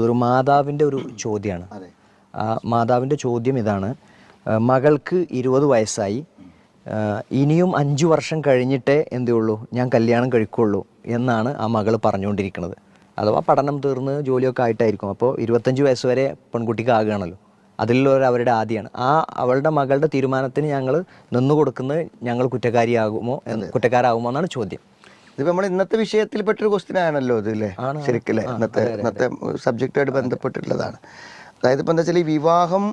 ഒരു മാതാവിൻ്റെ ഒരു ചോദ്യമാണ്. ആ മാതാവിൻ്റെ ചോദ്യം ഇതാണ്: മകൾക്ക് 20 വയസ്സായി, ഇനിയും 5 വർഷം കഴിഞ്ഞിട്ടേ എന്തേ ഉള്ളൂ ഞാൻ കല്യാണം കഴിക്കുള്ളൂ എന്നാണ് ആ മകൾ പറഞ്ഞുകൊണ്ടിരിക്കുന്നത്. അഥവാ പഠനം തീർന്ന് ജോലിയൊക്കെ ആയിട്ടായിരിക്കും. അപ്പോൾ 25 വയസ്സ് വരെ പെൺകുട്ടിക്ക് ആകുകയാണല്ലോ. അതിലുള്ളവർ അവരുടെ ആദ്യമാണ്. അവളുടെ മകളുടെ തീരുമാനത്തിന് ഞങ്ങൾ നിന്നു കൊടുക്കുന്നത് ഞങ്ങൾ കുറ്റക്കാരാകുമോ എന്നാണ് ചോദ്യം. ഇതിപ്പോൾ നമ്മൾ ഇന്നത്തെ വിഷയത്തിൽപ്പെട്ടൊരു ക്വസ്റ്റ്യൻ ആണല്ലോ ഇത്, അല്ലേ? ശരിക്കല്ലേ, ഇന്നത്തെ സബ്ജക്റ്റുമായിട്ട് ബന്ധപ്പെട്ടിട്ടുള്ളതാണ്. അതായത് ഇപ്പം എന്താ വെച്ചാൽ, ഈ വിവാഹം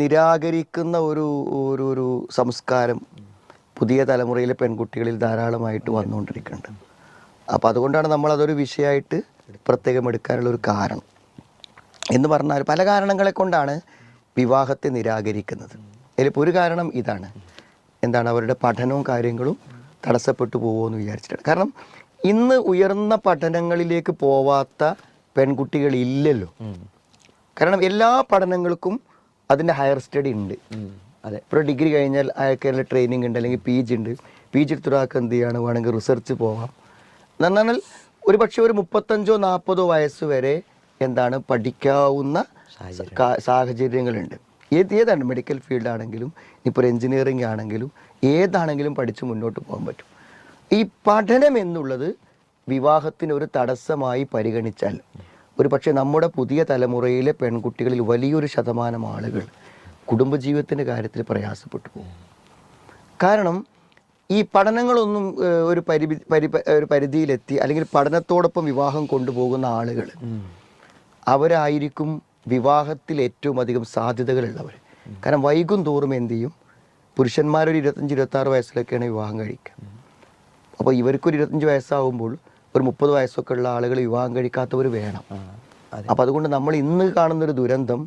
നിരാകരിക്കുന്ന ഒരു സംസ്കാരം പുതിയ തലമുറയിലെ പെൺകുട്ടികളിൽ ധാരാളമായിട്ട് വന്നുകൊണ്ടിരിക്കുന്നുണ്ട്. അപ്പോൾ അതുകൊണ്ടാണ് നമ്മളതൊരു വിഷയമായിട്ട് പ്രത്യേകം എടുക്കാനുള്ളൊരു കാരണം. എന്ന് പറഞ്ഞാൽ പല കാരണങ്ങളെ കൊണ്ടാണ് വിവാഹത്തെ നിരാകരിക്കുന്നത്. അതിലിപ്പോൾ ഒരു കാരണം ഇതാണ്, എന്താണ്, അവരുടെ പഠനവും കാര്യങ്ങളും തടസ്സപ്പെട്ടു പോകുമെന്ന് വിചാരിച്ചിട്ടാണ്. കാരണം ഇന്ന് ഉയർന്ന പഠനങ്ങളിലേക്ക് പോവാത്ത പെൺകുട്ടികളില്ലല്ലോ. കാരണം എല്ലാ പഠനങ്ങൾക്കും അതിൻ്റെ ഹയർ സ്റ്റഡി ഉണ്ട്. അതെ, ഇപ്പോൾ ഡിഗ്രി കഴിഞ്ഞാൽ അയാൾക്ക് ട്രെയിനിങ് ഉണ്ട്, അല്ലെങ്കിൽ PG ഉണ്ട്. PG എടുത്തൊരാൾക്ക് എന്ത് ചെയ്യാണ്, വേണമെങ്കിൽ റിസർച്ച് പോവാം. എന്ന് പറഞ്ഞാൽ ഒരു പക്ഷേ ഒരു 35-40 വയസ്സ് വരെ എന്താണ് പഠിക്കാവുന്ന സാഹചര്യങ്ങളുണ്ട്. ഏതാണ്, മെഡിക്കൽ ഫീൽഡാണെങ്കിലും ഇപ്പോൾ ഒരു എൻജിനീയറിംഗ് ആണെങ്കിലും ഏതാണെങ്കിലും പഠിച്ച് മുന്നോട്ട് പോകാൻ പറ്റും. ഈ പഠനം എന്നുള്ളത് വിവാഹത്തിന് ഒരു തടസ്സമായി പരിഗണിച്ചാൽ ഒരു പക്ഷേ നമ്മുടെ പുതിയ തലമുറയിലെ പെൺകുട്ടികളിൽ വലിയൊരു ശതമാനം ആളുകൾ കുടുംബജീവിതത്തിൻ്റെ കാര്യത്തിൽ പ്രയാസപ്പെട്ടു പോകും. കാരണം ഈ പഠനങ്ങളൊന്നും ഒരു പരിധിയിലെത്തി, അല്ലെങ്കിൽ പഠനത്തോടൊപ്പം വിവാഹം കൊണ്ടുപോകുന്ന ആളുകൾ അവരായിരിക്കും വിവാഹത്തിൽ ഏറ്റവും അധികം സാധ്യതകളുള്ളവർ. കാരണം വൈകും തോറും എന്ത് ചെയ്യും, പുരുഷന്മാരൊരു 25-26 വയസ്സിലൊക്കെയാണ് വിവാഹം കഴിക്കുക. അപ്പോൾ ഇവർക്കൊരു 25 വയസ്സാകുമ്പോൾ ഒരു 30 വയസ്സൊക്കെ ഉള്ള ആളുകൾ വിവാഹം കഴിക്കാത്തവർ വേണം. അപ്പോൾ അതുകൊണ്ട് നമ്മൾ ഇന്ന് കാണുന്നൊരു ദുരന്തം,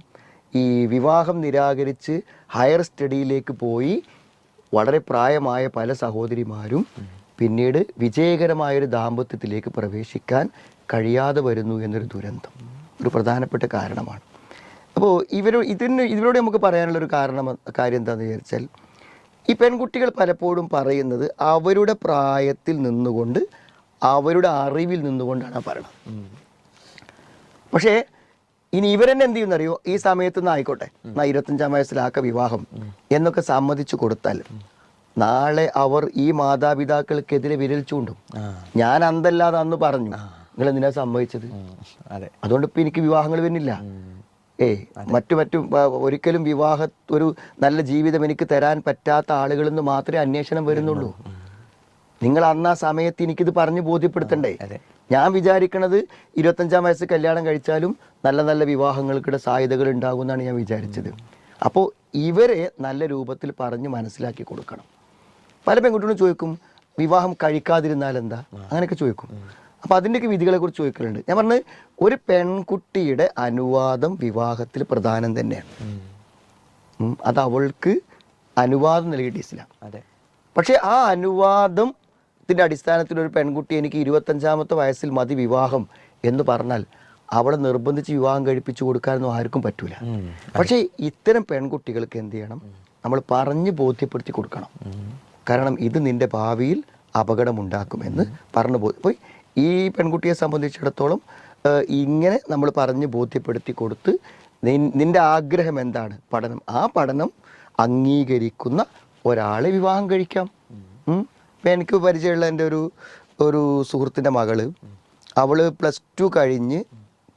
ഈ വിവാഹം നിരാകരിച്ച് ഹയർ സ്റ്റഡിയിലേക്ക് പോയി വളരെ പ്രായമായ പല സഹോദരിമാരും പിന്നീട് വിജയകരമായൊരു ദാമ്പത്യത്തിലേക്ക് പ്രവേശിക്കാൻ കഴിയാതെ വരുന്നു എന്നൊരു ദുരന്തം ഒരു പ്രധാനപ്പെട്ട കാരണമാണ്. അപ്പോൾ ഇവരോട് നമുക്ക് പറയാനുള്ളൊരു കാര്യം എന്താണെന്ന് വിചാരിച്ചാൽ, ഈ പെൺകുട്ടികൾ പലപ്പോഴും പറയുന്നത് അവരുടെ പ്രായത്തിൽ നിന്നുകൊണ്ട്, അവരുടെ അറിവിൽ നിന്നുകൊണ്ടാണ് പറയണത്. പക്ഷേ ഇനി ഇവരെന്നെ എന്ത് ചെയ്യുന്നറിയോ, ഈ സമയത്ത് നിന്ന് ആയിക്കോട്ടെ, 25-ാം വയസ്സിലാക്ക വിവാഹം എന്നൊക്കെ സമ്മതിച്ചു കൊടുത്താൽ നാളെ അവർ ഈ മാതാപിതാക്കൾക്കെതിരെ വിരൽ ചൂണ്ടും. ഞാൻ അന്തല്ലാതെ അന്ന് പറഞ്ഞു, നിങ്ങൾ എന്തിനാ സമ്മതിച്ചത്, അതുകൊണ്ട് ഇപ്പം എനിക്ക് വിവാഹങ്ങൾ വരുന്നില്ല. മറ്റു ഒരിക്കലും ഒരു നല്ല ജീവിതം എനിക്ക് തരാൻ പറ്റാത്ത ആളുകളിൽ നിന്ന് മാത്രമേ അന്വേഷണം വരുന്നുള്ളൂ. നിങ്ങൾ അന്ന് ആ സമയത്ത് എനിക്കിത് പറഞ്ഞ് ബോധ്യപ്പെടുത്തണ്ടേ? ഞാൻ വിചാരിക്കണത് 25-ാം വയസ്സ് കല്യാണം കഴിച്ചാലും നല്ല നല്ല വിവാഹങ്ങൾക്കിടെ സാധ്യതകൾ ഉണ്ടാകുമെന്നാണ് ഞാൻ വിചാരിച്ചത്. അപ്പോൾ ഇവരെ നല്ല രൂപത്തിൽ പറഞ്ഞ് മനസ്സിലാക്കി കൊടുക്കണം. പല പെൺകുട്ടികളും ചോദിക്കും, വിവാഹം കഴിക്കാതിരുന്നാൽ എന്താ, അങ്ങനെയൊക്കെ ചോദിക്കും. അപ്പോൾ അതിൻ്റെയൊക്കെ വിധികളെ കുറിച്ച് ചോദിക്കലുണ്ട്. ഞാൻ പറഞ്ഞത്, ഒരു പെൺകുട്ടിയുടെ അനുവാദം വിവാഹത്തിൽ പ്രധാനം തന്നെയാണ്. അത് അവൾക്ക് അനുവാദം നൽകിയിട്ട് ഇസ്ലാം. പക്ഷേ ആ അനുവാദത്തിൻ്റെ അടിസ്ഥാനത്തിൽ ഒരു പെൺകുട്ടി എനിക്ക് 25-ാമത്തെ വയസ്സിൽ മതി വിവാഹം എന്ന് പറഞ്ഞാൽ അവളെ നിർബന്ധിച്ച് വിവാഹം കഴിപ്പിച്ചു കൊടുക്കാനൊന്നും ആർക്കും പറ്റൂല. പക്ഷേ ഇത്തരം പെൺകുട്ടികൾക്ക് എന്ത് ചെയ്യണം, നമ്മൾ പറഞ്ഞ് ബോധ്യപ്പെടുത്തി കൊടുക്കണം. കാരണം ഇത് നിന്റെ ഭാവിയിൽ അപകടമുണ്ടാക്കുമെന്ന് പറഞ്ഞു പോയി. ഈ പെൺകുട്ടിയെ സംബന്ധിച്ചിടത്തോളം ഇങ്ങനെ നമ്മൾ പറഞ്ഞ് ബോധ്യപ്പെടുത്തി കൊടുത്ത്, നിന്റെ ആഗ്രഹം എന്താണ്, പഠനം, ആ പഠനം അംഗീകരിക്കുന്ന ഒരാളെ വിവാഹം കഴിക്കാം. ഇപ്പം എനിക്ക് പരിചയമുള്ള എൻ്റെ ഒരു സുഹൃത്തിൻ്റെ മകള്, അവള് +2 കഴിഞ്ഞ്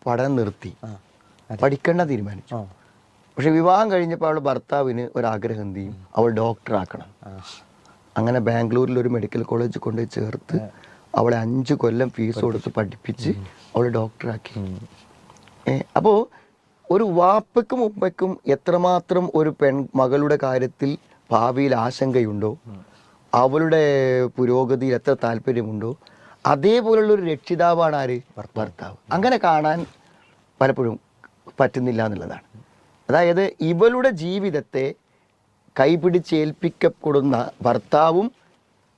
പഠനം നിർത്തി, പഠിക്കേണ്ട തീരുമാനിച്ചു. പക്ഷെ വിവാഹം കഴിഞ്ഞപ്പോൾ അവളുടെ ഭർത്താവിന് ഒരാഗ്രഹം എന്ത് ചെയ്യും, അവൾ ഡോക്ടറാക്കണം. അങ്ങനെ ബാംഗ്ലൂരിൽ ഒരു മെഡിക്കൽ കോളേജ് കൊണ്ടുപോയി ചേർത്ത് അവളെ 5 കൊല്ലം ഫീസ് കൊടുത്ത് പഠിപ്പിച്ച് അവൾ ഡോക്ടറാക്കി. അപ്പോൾ ഒരു വാപ്പയ്ക്കും ഉപ്പയ്ക്കും എത്രമാത്രം ഒരു മകളുടെ കാര്യത്തിൽ ഭാവിയിൽ ആശങ്കയുണ്ടോ, അവളുടെ പുരോഗതിയിൽ എത്ര താല്പര്യമുണ്ടോ, അതേപോലുള്ളൊരു രക്ഷിതാവാണ് ആര്, ഭർത്താവ്. അങ്ങനെ കാണാൻ പലപ്പോഴും പറ്റുന്നില്ല എന്നുള്ളതാണ്. അതായത് ഇവളുടെ ജീവിതത്തെ കൈപിടിച്ചേൽപ്പിക്കപ്പെടുന്ന ഭർത്താവും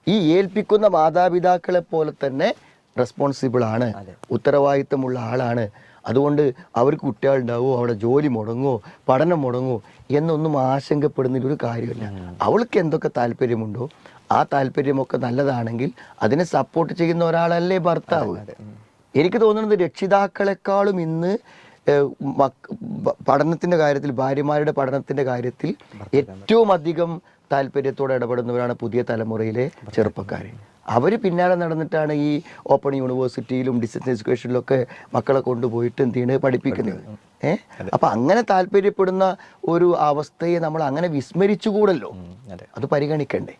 ഈ ഏൽപ്പിക്കുന്ന മാതാപിതാക്കളെ പോലെ തന്നെ റെസ്പോൺസിബിളാണ്, ഉത്തരവാദിത്തമുള്ള ആളാണ്. അതുകൊണ്ട് അവർക്ക് കുട്ടികളുണ്ടാവോ, അവിടെ ജോലി മുടങ്ങുമോ, പഠനം മുടങ്ങുമോ എന്നൊന്നും ആശങ്കപ്പെടുന്നതിലൊരു കാര്യമില്ല. അവൾക്ക് എന്തൊക്കെ താല്പര്യമുണ്ടോ ആ താല്പര്യമൊക്കെ നല്ലതാണെങ്കിൽ അതിനെ സപ്പോർട്ട് ചെയ്യുന്ന ഒരാളല്ലേ ഭർത്താവ്. എനിക്ക് തോന്നുന്നത് രക്ഷിതാക്കളെക്കാളും ഇന്ന് പഠനത്തിൻ്റെ കാര്യത്തിൽ, ഭാര്യമാരുടെ പഠനത്തിൻ്റെ കാര്യത്തിൽ ഏറ്റവും അധികം താല്പര്യത്തോടെ ഇടപെടുന്നവരാണ് പുതിയ തലമുറയിലെ ചെറുപ്പക്കാർ. അവർ പിന്നാലെ നടന്നിട്ടാണ് ഈ ഓപ്പൺ യൂണിവേഴ്സിറ്റിയിലും ഡിസ്റ്റൻസ് എഡ്യൂക്കേഷനിലൊക്കെ മക്കളെ കൊണ്ടുപോയിട്ട് എന്ത് ചെയ്യണത്, പഠിപ്പിക്കുന്നത്. അപ്പം അങ്ങനെ താല്പര്യപ്പെടുന്ന ഒരു അവസ്ഥയെ നമ്മൾ അങ്ങനെ വിസ്മരിച്ചുകൂടല്ലോ, അത് പരിഗണിക്കണ്ടേ?